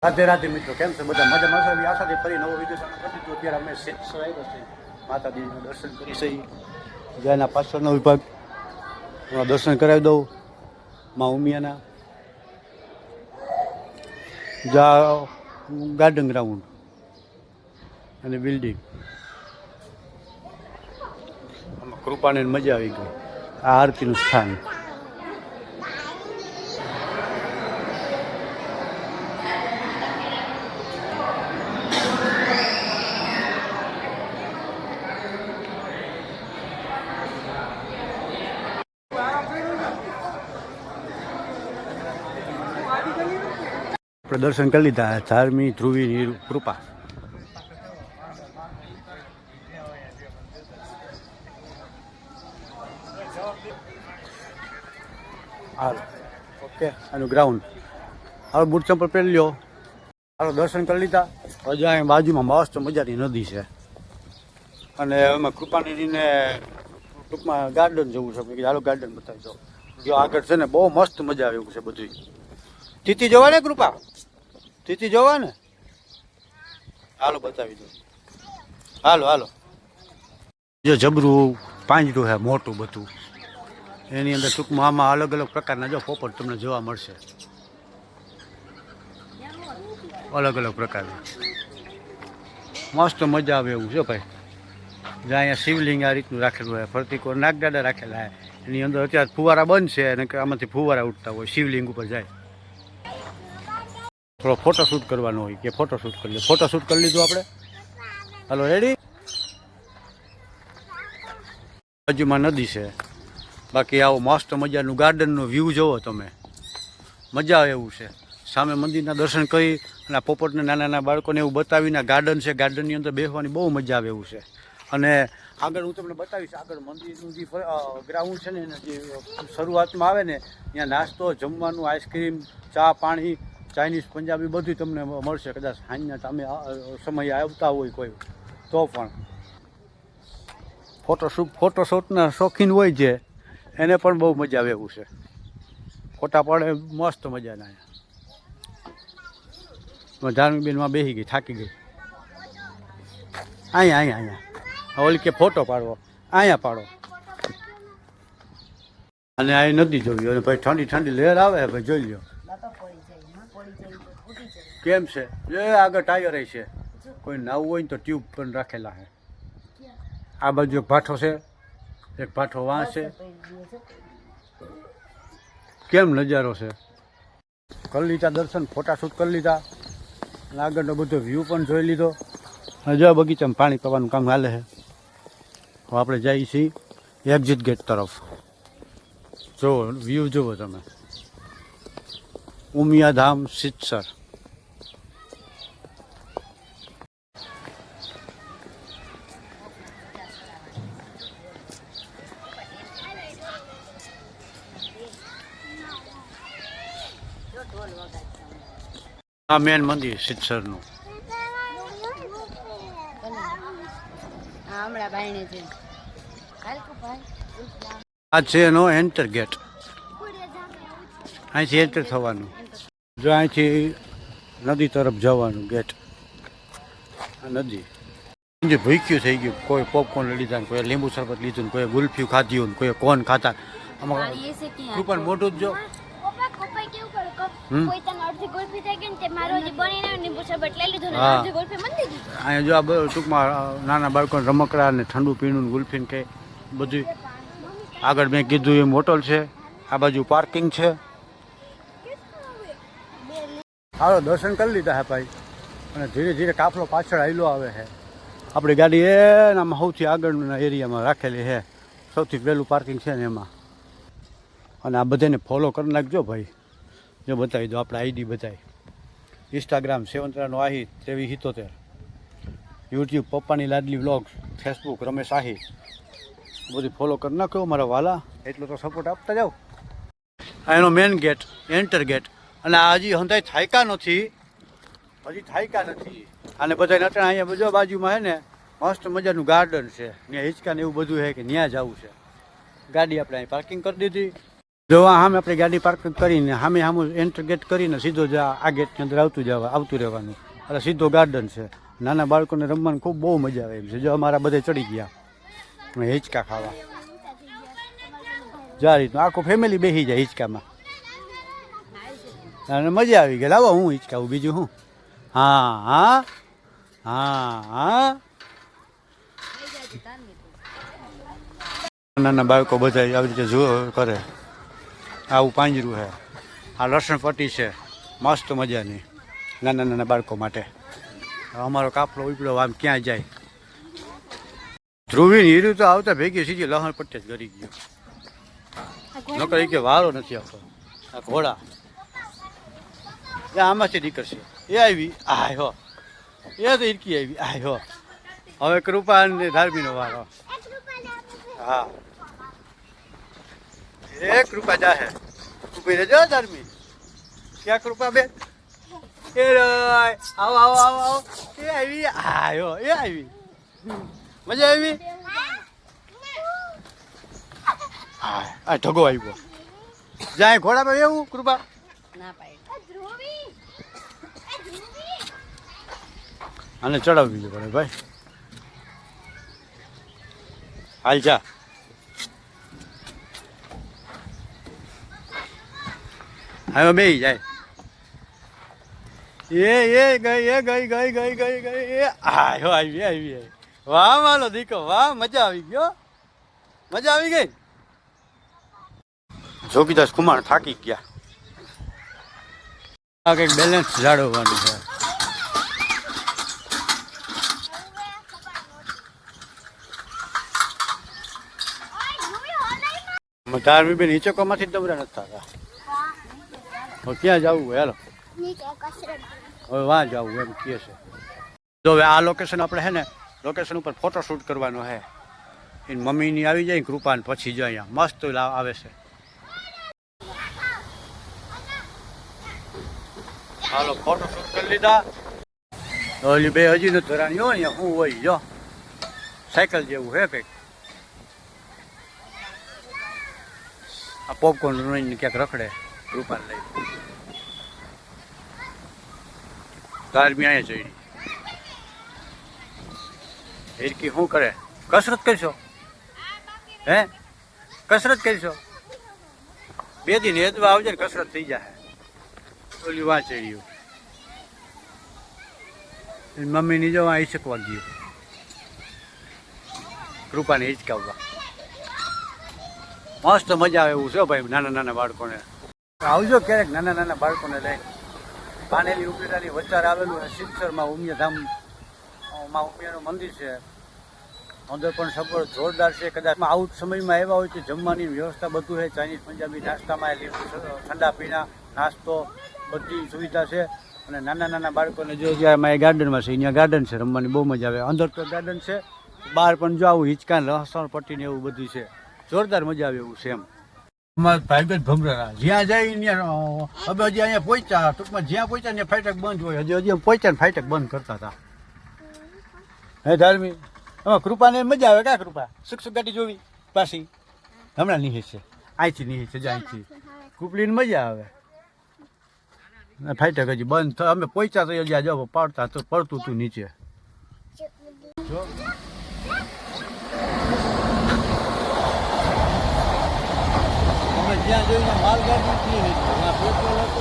રાધે રાધે મિત્રો, કેમ છે બધા? મજામાં છો? આશાથી ફરી નવો વિડીયો ચાલુ કરી દીધો. અત્યારે અમે સિદ્ધસર આવ્યા છે, માતાજીનું દર્શન કરી છે. જ્યાંના પાછળનો વિભાગ હું દર્શન કરાવી દઉં મા ઉમિયાના. જ્યાં ગાર્ડન ગ્રાઉન્ડ અને બિલ્ડિંગ, આમાં કૃપાને મજા આવી ગઈ. આ આરતીનું સ્થાન. આપણે દર્શન કરી લીધા. ધાર્મી ધ્રુવીની કૃપા. હાલ ઓકે, આનું ગ્રાઉન્ડ. હવે બૂટ ચંપલ પહેરી લ્યો. હાલો દર્શન કરી લીધા. હજી અહીં બાજુમાં મસ્ત મજાની નદી છે અને એમાં કૃપાનીને ટૂંકમાં ગાર્ડન જવું છે. મેં કીધું હાલો ગાર્ડન બતાવી દો. જો આગળ છે ને બહુ મસ્ત મજા આવે એવું છે બધું. તિથિ જોવા ને કૃપા? તિથિ જોવા ને? હાલો બતાવી દો. હાલો હાલો. જે જબરું પાંજરું છે મોટું બધું, એની અંદર ટૂંકમાં આમાં અલગ અલગ પ્રકારના જો પોપટ તમને જોવા મળશે. અલગ અલગ પ્રકારના મસ્ત મજા આવે એવું છે ભાઈ. જ્યાં અહીંયા શિવલિંગ આ રીતનું રાખેલું હોય, ફરતી કોઈ નાગદાડા રાખેલા હોય. એની અંદર અત્યારે ફુવારા બંધ છે અને આમાંથી ફુવારા ઉઠતા હોય શિવલિંગ ઉપર જાય. થોડો ફોટોશૂટ કરવાનો હોય કે ફોટોશૂટ કરી લે. ફોટોશૂટ કરી લીધું આપણે. હાલો રેડી. બાજુમાં નદી છે. બાકી આવો મસ્ત મજાનું ગાર્ડનનો વ્યૂ જોવો તમે, મજા આવે એવું છે. સામે મંદિરના દર્શન કરી અને પોપટને નાના નાના બાળકોને એવું બતાવીને ગાર્ડન છે. ગાર્ડનની અંદર બેસવાની બહુ મજા આવે એવું છે. અને આગળ હું તમને બતાવીશ. આગળ મંદિરનું જે ગ્રાઉન્ડ છે ને, એને જે શરૂઆતમાં આવે ને ત્યાં નાસ્તો, જમવાનું, આઈસ્ક્રીમ, ચા, પાણી, ચાઇનીઝ, પંજાબી બધું તમને મળશે. કદાચ સાંજના તમે સમયે આવતા હોય કોઈ તો પણ. ફોટોશૂટના શોખીન હોય છે એને પણ બહુ મજા આવે એવું છે. ફોટા પડે મસ્ત મજાના. ધાર્મિકબેનમાં બેસી ગઈ, થાકી ગઈ. અહીંયા ઓલી કે ફોટો પાડવો, અહીંયા પાડો. અને આ નદી જોવી અને ભાઈ ઠંડી ઠંડી લહેર આવે ભાઈ, જોઈ લો કેમ છે. એ આગળ ટાયર છે. કોઈ નાવું હોય ને તો ટ્યુબ પણ રાખેલા છે. આ બાજુ એક ભાઠો છે, એક ભાઠો વાં છે. કેમ નજારો છે. કરી લીધા દર્શન, ફોટાશૂટ કરી લીધા અને આગળનો બધો વ્યૂ પણ જોઈ લીધો. જો બગીચામાં પાણી પીવાનું કામ હાલે છે. હવે આપણે જઈએ છીએ એક્ઝિટ ગેટ તરફ. જો વ્યૂ જુઓ તમે. ઉમિયાધામ સિદ્ધસર. આ મેન મંદિર સિદ્ધસરનું. આ છે એનો એન્ટર ગેટ. અહીંથી એન્ટર થવાનું. જો અહીંથી નદી તરફ જવાનું ગેટ. નદી જે ભૂખ્યું થઈ ગયું. કોઈ પોપકોર્ન લીધા ને, કોઈ લીંબુ શરબત લીધું ને, કોઈ ગુલ્ફી ખાધી હોય ને, કોઈ કોન ખાતા. આમાં કૃપા મોટું જ જો. અહીંયા જો આ બધું ટૂંકમાં નાના બાળકોને રમકડા ને ઠંડુ પીણું ગુલ્ફી ને કંઈ બધું. આગળ મેં કીધું એમ હોટલ છે. આ બાજુ પાર્કિંગ છે. હાલો દર્શન કરી લીધા હે ભાઈ અને ધીરે ધીરે કાફલો પાછળ આવેલો આવે છે. આપણી ગાડી એનામાં સૌથી આગળના એરિયામાં રાખેલી છે. સૌથી પહેલું પાર્કિંગ છે ને એમાં. અને આ બધાને ફોલો કરી નાખજો ભાઈ. જો બતાવી દો આપણે આઈડી બતાવી. ઇન્સ્ટાગ્રામ સેવંતરાનો આહિર 2377, યુટ્યુબ પપ્પાની લાડલી વ્લોગ્સ, ફેસબુક રમેશ આહિર. બધી ફોલો કરી નાખો મારા વાલા. એટલો તો સપોર્ટ આપતા જાઓ. આ એનો મેન ગેટ, એન્ટર ગેટ. અને આ હજી હંધાઈ થાયકા નથી. અને બધા નટણ અહીંયા બધો બાજુમાં છે ને મસ્ત મજાનું ગાર્ડન છે. ત્યાં હિંચકા ને એવું બધું છે કે ત્યાં જવું છે. ગાડી આપણે અહીં પાર્કિંગ કરી દીધી. જો સામે આપણે ગાડી પાર્ક કરીને સામે એન્ટર ગેટ કરીને સીધો જ આ ગેટની અંદર આવતું રહેવાનું. એટલે સીધો ગાર્ડન છે. નાના બાળકોને રમવાની ખૂબ બહુ મજા આવે એમ છે. જો અમારા બધે ચડી ગયા હિંચકા ખાવા. આ રીતનું આખું ફેમિલી બેસી જાય હિંચકામાં અને મજા આવી ગઈ. લાવો હું હિંચકાવું બીજું હું. હા હા હા હા. નાના બાળકો બધા આવી રીતે જુઓ કરે. આવું પાંજરું છે. આ લસણ પટ્ટી છે મસ્ત મજાની નાના નાના બાળકો માટે. અમારો કાફલો ઉપડ્યો આમ ક્યાં જાય. ધ્રુવી હીરું તો આવતા ભેગી સીધી લસણ પટ્ટી જ કરી ગયો. નકર કે વારો નથી આવતો. આ ઘોડા એ આમાંથી નીકળશે. એ આવી આયો એ તો ઈરકી આવી આયો. હવે કૃપા અને ધાર્મીનો વારો. હા એ કૃપા જાહે. ઉભી રહેજો ધાર્મી. ક્યાં કૃપા બેન? એ આવો આવો આવો આવો. એ આવી આયો એ આવી. મજા આવી. આ ઢગો આવ્યો. જાય ઘોડામાં એવું કૃપા અને ચડાવી દીધું પડે ભાઈ. હાલ જા. હવે બે જાય. એ ગઈ આયો આવી. વાહ માલો દીકો વાહ. મજા આવી ગયો. મજા આવી ગઈ. જોગીદાસ કુમાર થાકી ગયા. આ કંઈક બેલેન્સ જાળવવાનું છે. ધાર્મી બેન હિંચકોમાંથી દબરા નથી થતા. ક્યાં જવું હેલો હવે વાં જવું એમ કહે છે. જો હવે આ લોકેશન આપણે છે ને લોકેશન ઉપર ફોટોશૂટ કરવાનો છે. એની મમ્મીની આવી જાય કૃપાને પછી જો અહીંયા મસ્ત આવે છે. હાલો ફોટોશૂટ કરી લીધા. ઓલી બે હજી નથી ધરાણી હોય અહીંયા શું હોય જો સાયકલ જેવું હે કંઈક. આ પોપકોર્ન રોઈને ક્યાંક રખડે કૃપાને લઈ. ધાર્મી અહીંયા ચડી. હિરકી શું કરે? કસરત કરશો હે? કસરત કરશો? બે દિન હેદવા આવજે ને કસરત થઈ જાય. ઓલી વાં ચડ્યું. મમ્મીની જો આ હિંચકવા ગયું. કૃપાને હિંચકાવવા મસ્ત મજા આવે એવું છે ભાઈ નાના નાના બાળકોને. આવજો ક્યારેક નાના નાના બાળકોને લઈને. પાનેલી ઉપલેટાની વચ્ચાર આવેલું છે સિદ્ધસરમાં ઉમિયાધામમાં ઉમિયાનું મંદિર છે. અંદર પણ સગવડ જોરદાર છે. કદાચ આઉટ સમયમાં આવ્યા હોય તો જમવાની વ્યવસ્થા બધું છે. ચાઇનીઝ પંજાબી નાસ્તામાં ઠંડા પીણા નાસ્તો બધી સુવિધા છે. અને નાના નાના બાળકોને જો જ્યાં મારે ગાર્ડનમાં છે અહીંયા ગાર્ડન છે રમવાની બહુ મજા આવે. અંદર તો ગાર્ડન છે બહાર પણ જો આવું હિંચકા લસણ પટ્ટીને એવું બધું છે. જોરદાર મજા આવે એવું છે એમ. અમારા ભાઈબંધ ભમરા જ્યાં જાય ત્યાં હવે હજી અહીંયા પહોંચ્યા. ટૂંકમાં જ્યાં પહોંચ્યા ત્યાં ફાટક બંધ હોય. હજી પહોંચ્યા ને ફાટક બંધ કરતા હતા. હે ધાર્મી હવે કૃપાને મજા આવે. ક્યાં કૃપા સુખ ગાડી જોવી પાછી હમણાં નિહે છે. અહીંથી નિહે છે. અહીંથી કૃપલીને મજા આવે. ફાટક હજી બંધ અમે પહોંચ્યા તો હજી જાવ પડતા તો પડતું હતું નીચે. જો જ્યાં જોઈને માલગાડી પેટ્રોલ હતું.